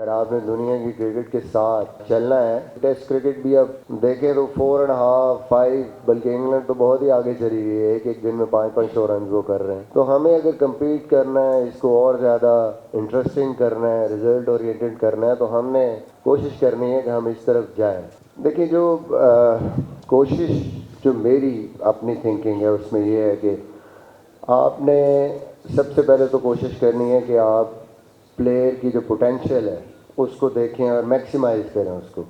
अगर आपने दुनिया की क्रिकेट के साथ चलना है, टेस्ट क्रिकेट भी अब देखें तो 4.5, 5, बल्कि इंग्लैंड तो बहुत ही आगे चली गई है, एक एक दिन में 500 रन वो कर रहे हैं। तो हमें अगर कम्पीट करना है, इसको और ज़्यादा इंटरेस्टिंग करना है, रिजल्ट ओरिएंटेड करना है, तो हमने कोशिश करनी है कि हम इस तरफ जाएं। देखिए जो कोशिश जो मेरी अपनी थिंकिंग है उसमें ये है कि आपने सबसे पहले तो कोशिश करनी है कि आप प्लेयर की जो पोटेंशियल है उसको देखें और मैक्सिमाइज करें उसको।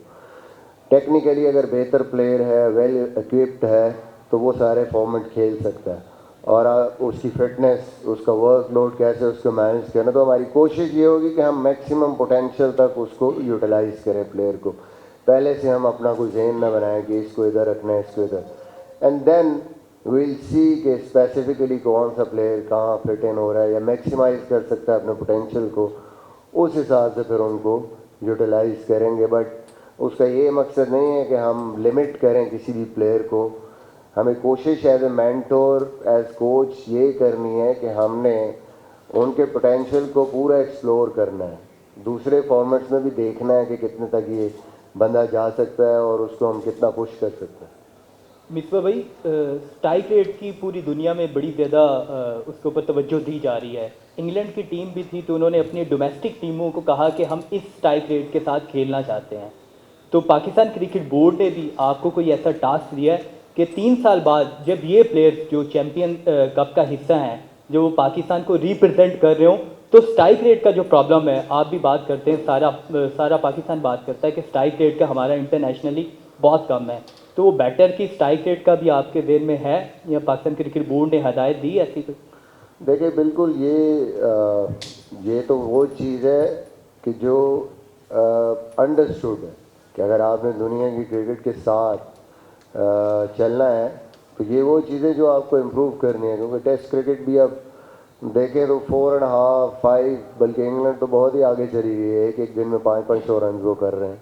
टेक्निकली अगर बेहतर प्लेयर है, वेल इक्विप्ड है, तो वो सारे फॉर्मेट खेल सकता है। और उसकी फिटनेस, उसका वर्कलोड कैसे उसको मैनेज करना, तो हमारी कोशिश ये होगी कि हम मैक्सिमम पोटेंशियल तक उसको यूटिलाइज करें प्लेयर को। पहले से हम अपना कोई जहन ना बनाएं कि इसको इधर रखना है, इसको इधर, एंड देन विल सी कि स्पेसिफिकली कौन सा प्लेयर कहाँ फिट इन हो रहा है या मैक्सिमाइज कर सकता है अपने पोटेंशियल को, उस हिसाब से फिर उनको यूटिलाइज करेंगे। बट उसका ये मकसद नहीं है कि हम लिमिट करें किसी भी प्लेयर को। हमें कोशिश as a mentor, as coach ये करनी है कि हमने उनके पोटेंशियल को पूरा एक्सप्लोर करना है, दूसरे फॉर्मेट्स में भी देखना है कि कितने तक ये बंदा जा सकता है और उसको हम कितना पुश कर सकते हैं। मिसबा भाई, स्ट्राइक रेट की पूरी दुनिया में बड़ी ज़्यादा उसके ऊपर तवज्जो दी जा रही है। इंग्लैंड की टीम भी थी तो उन्होंने अपनी डोमेस्टिक टीमों को कहा कि हम इस स्ट्राइक रेट के साथ खेलना चाहते हैं। तो पाकिस्तान क्रिकेट बोर्ड ने भी आपको कोई ऐसा टास्क दिया है कि 3 साल बाद जब ये प्लेयर्स जो चैम्पियन कप का हिस्सा हैं, जो वो पाकिस्तान को रिप्रेजेंट कर रहे हो, तो स्ट्राइक रेट का जो प्रॉब्लम है, आप भी बात करते हैं, सारा पाकिस्तान बात करता है कि स्ट्राइक रेट का हमारा इंटरनेशनली बहुत कम है। तो वो बैटर की स्ट्राइक रेट का भी आपके देर में है या पाकिस्तान क्रिकेट बोर्ड ने हदायत दी ऐसी कोई? देखिए बिल्कुल ये तो वो चीज़ है कि जो अंडरस्टूड है कि अगर आपने दुनिया की क्रिकेट के साथ चलना है, तो ये वो चीज़ें जो आपको इम्प्रूव करनी है। क्योंकि टेस्ट क्रिकेट भी अब देखें तो 4.5, 5, बल्कि इंग्लैंड तो बहुत ही आगे चली गई है, एक एक दिन में 500 रन वो कर रहे हैं।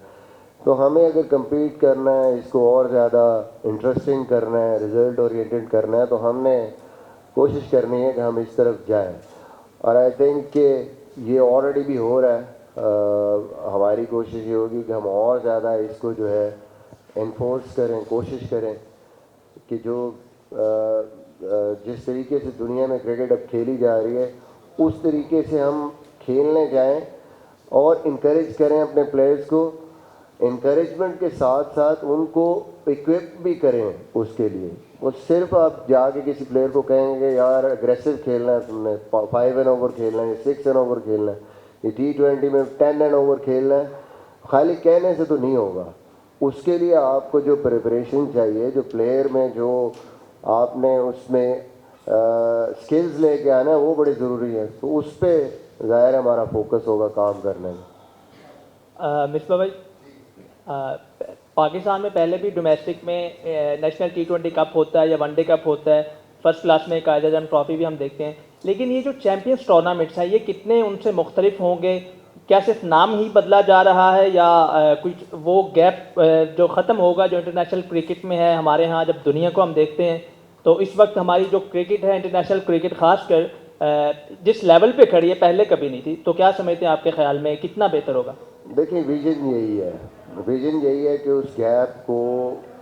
तो हमें अगर कम्पीट करना है, इसको और ज़्यादा इंटरेस्टिंग करना है, रिजल्ट ओरिएंटेड करना है, तो हमने कोशिश करनी है कि हम इस तरफ जाएं। और आई थिंक कि ये ऑलरेडी भी हो रहा है। हमारी कोशिश ये होगी कि हम और ज़्यादा इसको जो है इन्फोर्स करें, कोशिश करें कि जो जिस तरीके से दुनिया में क्रिकेट अब खेली जा रही है उस तरीके से हम खेलने जाएं और इनकरेज करें अपने प्लेयर्स को। इनकरेजमेंट के साथ साथ उनको इक्विप भी करें उसके लिए। वो सिर्फ आप जाके किसी प्लेयर को कहेंगे यार अग्रेसिव खेलना है, तुमने 5 एंड ओवर खेलना है, 6 एंड ओवर खेलना है, ये T20 में 10 एंड ओवर खेलना है, खाली कहने से तो नहीं होगा। उसके लिए आपको जो प्रिपरेशन चाहिए, जो प्लेयर में जो आपने उसमें स्किल्स लेके आना है, वो बड़ी ज़रूरी है। तो उस पर ज़ाहिर हमारा फोकस होगा काम करने में। मिसबा भाई, पाकिस्तान में पहले भी डोमेस्टिक में नेशनल T20 कप होता है या वनडे कप होता है, फर्स्ट क्लास में कायदा आज़म ट्रॉफी भी हम देखते हैं। लेकिन ये जो चैम्पियंस टूर्नामेंट्स हैं, ये कितने उनसे मुख्तलिफ होंगे? क्या सिर्फ नाम ही बदला जा रहा है या कुछ वो गैप जो ख़त्म होगा जो इंटरनेशनल क्रिकेट में है हमारे यहाँ? जब दुनिया को हम देखते हैं तो इस वक्त हमारी जो क्रिकेट है, इंटरनेशनल क्रिकेट खासकर जिस लेवल पे खड़ी है, पहले कभी नहीं थी। तो क्या समझते हैं आपके ख्याल में कितना बेहतर होगा? देखिए विजन यही है कि उस गैप को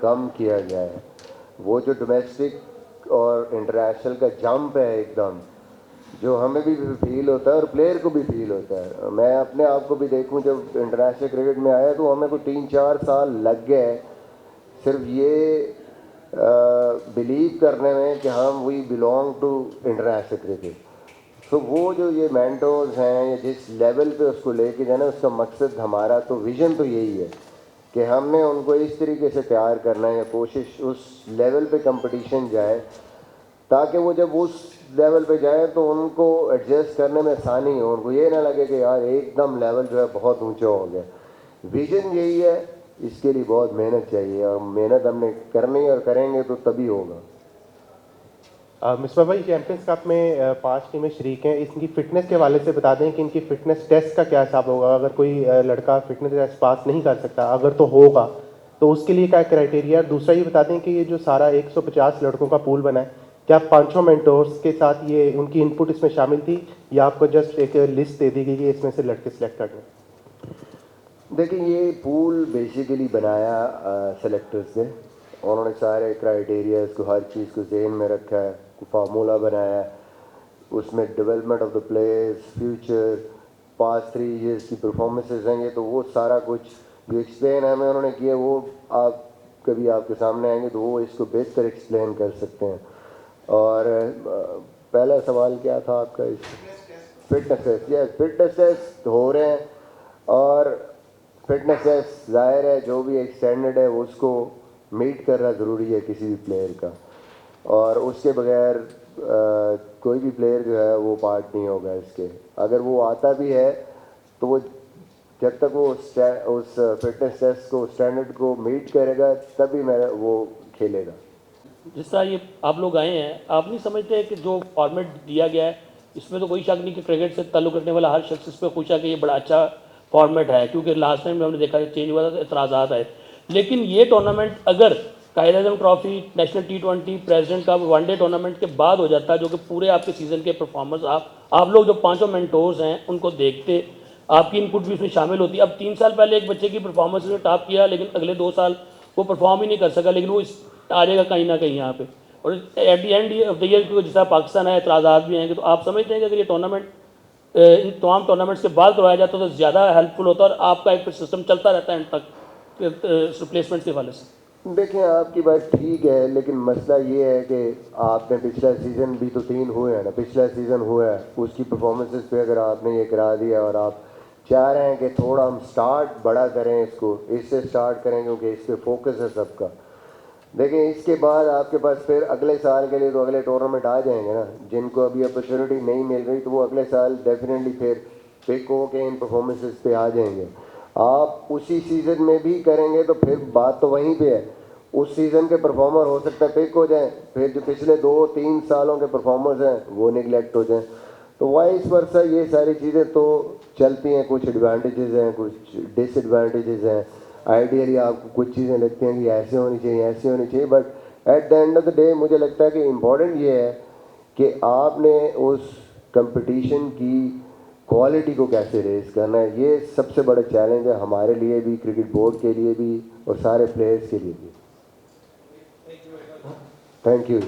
कम किया जाए। वो जो डोमेस्टिक और इंटरनेशनल का जंप है एकदम, जो हमें भी फील होता है और प्लेयर को भी फील होता है। मैं अपने आप को भी देखूं, जब इंटरनेशनल क्रिकेट में आया तो हमें कोई 3-4 साल लग गए सिर्फ ये बिलीव करने में कि हम we belong to international cricket. तो वो जो ये मेंटोर्स हैं या जिस लेवल पे उसको लेके जाना, उसका मकसद हमारा तो विज़न तो यही है कि हमने उनको इस तरीके से तैयार करना है या कोशिश उस लेवल पे कंपटीशन जाए, ताकि वो जब उस लेवल पे जाए तो उनको एडजस्ट करने में आसानी हो, उनको ये ना लगे कि यार एकदम लेवल जो है बहुत ऊंचा हो गया। विज़न यही है, इसके लिए बहुत मेहनत चाहिए और मेहनत हमने करनी और करेंगे तो तभी होगा। मिसबा भाई, चैंपियंस कप में 5 टीमें शरीक हैं। इनकी फ़िटनेस के हवाले से बता दें कि इनकी फ़िटनेस टेस्ट का क्या हिसाब होगा? अगर कोई लड़का फ़िटनेस टेस्ट पास नहीं कर सकता, अगर तो होगा, तो उसके लिए क्या क्राइटेरिया? दूसरा ये बता दें कि ये जो सारा 150 लड़कों का पूल बना है, क्या 5 मेंटोर्स के साथ ये उनकी इनपुट इसमें शामिल थी या आपको जस्ट एक लिस्ट दे दी गई कि इसमें से लड़के सिलेक्ट करने? देखिए ये पूल बेसिकली बनाया सेलेक्टर्स ने। उन्होंने सारे क्राइटेरियाज को, हर चीज़ को जहन में रखा है, फार्मूला बनाया है, उसमें development of the players, future, past 3 years की परफॉर्मेंसेज हैं, तो वो सारा कुछ जो एक्सप्लेन हमें उन्होंने किया वो आप कभी आपके सामने आएंगे तो वो इसको बेहतर एक्सप्लेन कर सकते हैं। और पहला सवाल क्या था आपका? इस fitness test, yes fitness test हो रहे हैं, और फिटनेस टेस्ट ज़ाहिर है जो भी एक स्टैंडर्ड है उसको मीट करना ज़रूरी है किसी भी प्लेयर का, और उसके बगैर कोई भी प्लेयर जो है वो पार्ट नहीं होगा इसके। अगर वो आता भी है तो वो जब तक वो उस फिटनेस टेस्ट को, स्टैंडर्ड को मीट करेगा तभी वो खेलेगा। जिस तरह ये आप लोग आए हैं, आप नहीं समझते कि जो फॉर्मेट दिया गया है इसमें तो कोई शक नहीं कि क्रिकेट से ताल्लुक़ रखने वाला हर शख्स इस पर खुश है कि ये बड़ा अच्छा फॉर्मेट है, क्योंकि लास्ट टाइम हमने देखा चेंज हुआ था तो एतराज़ात आए। लेकिन ये टूर्नामेंट अगर Quaid Azam trophy, national T20, president cup, one day tournament के बाद हो जाता है, जो कि पूरे आपके सीज़न के परफॉर्मेंस आप लोग जो पाँचों मेंटोर्स हैं उनको देखते, आपकी इनपुट भी उसमें शामिल होती है। अब 3 साल पहले एक बच्चे की परफॉर्मेंस ने टॉप किया, लेकिन अगले 2 साल वो परफॉर्म ही नहीं कर सका, लेकिन वो आ जाएगा कहीं ना कहीं यहाँ पे। और at the end of the year, क्योंकि जिस तरह पाकिस्तान है, एतराज़ात भी आएंगे, तो आप समझते हैं कि अगर ये टूर्नामेंट इन तमाम टूर्नामेंट्स के बाद करवाया जाता तो ज़्यादा हेल्पफुल होता और आपका एक सिस्टम चलता रहता है एंड तक रिप्लेसमेंट के हवाले से? देखिए आपकी बात ठीक है, लेकिन मसला ये है कि आपने पिछला सीज़न भी तो 3 हुए हैं ना, पिछला सीज़न हुआ है, उसकी परफॉर्मेंसेस पे अगर आपने ये करा दिया और आप चाह रहे हैं कि थोड़ा हम स्टार्ट बड़ा करें, इसको इससे स्टार्ट करें क्योंकि इस पर फोकस है सबका। देखिए इसके बाद आपके पास फिर अगले साल के लिए तो अगले टूर्नामेंट आ जाएंगे ना, जिनको अभी अपॉर्चुनिटी नहीं मिल रही तो वो अगले साल डेफिनेटली फिर पिक हो के इन परफॉर्मेंसेस पे आ जाएंगे। आप उसी सीज़न में भी करेंगे तो फिर बात तो वहीं पे है, उस सीज़न के परफॉर्मर हो सकता है पिक हो जाएं, फिर जो पिछले 2-3 सालों के परफॉर्मर्स हैं वो निगलेक्ट हो जाएं, तो वाइस वर्सा ये सारी चीज़ें तो चलती हैं। कुछ एडवांटेजेस हैं, कुछ डिसएडवांटेजेस हैं। आइडियली आपको कुछ चीज़ें लगती हैं कि ऐसे होनी चाहिए, ऐसे होनी चाहिए, but at the end of the day मुझे लगता है कि इम्पॉर्टेंट ये है कि आपने उस कंपटीशन की क्वालिटी को कैसे रेस करना है। ये सबसे बड़ा चैलेंज है हमारे लिए भी, क्रिकेट बोर्ड के लिए भी और सारे प्लेयर्स के लिए भी। Thank you.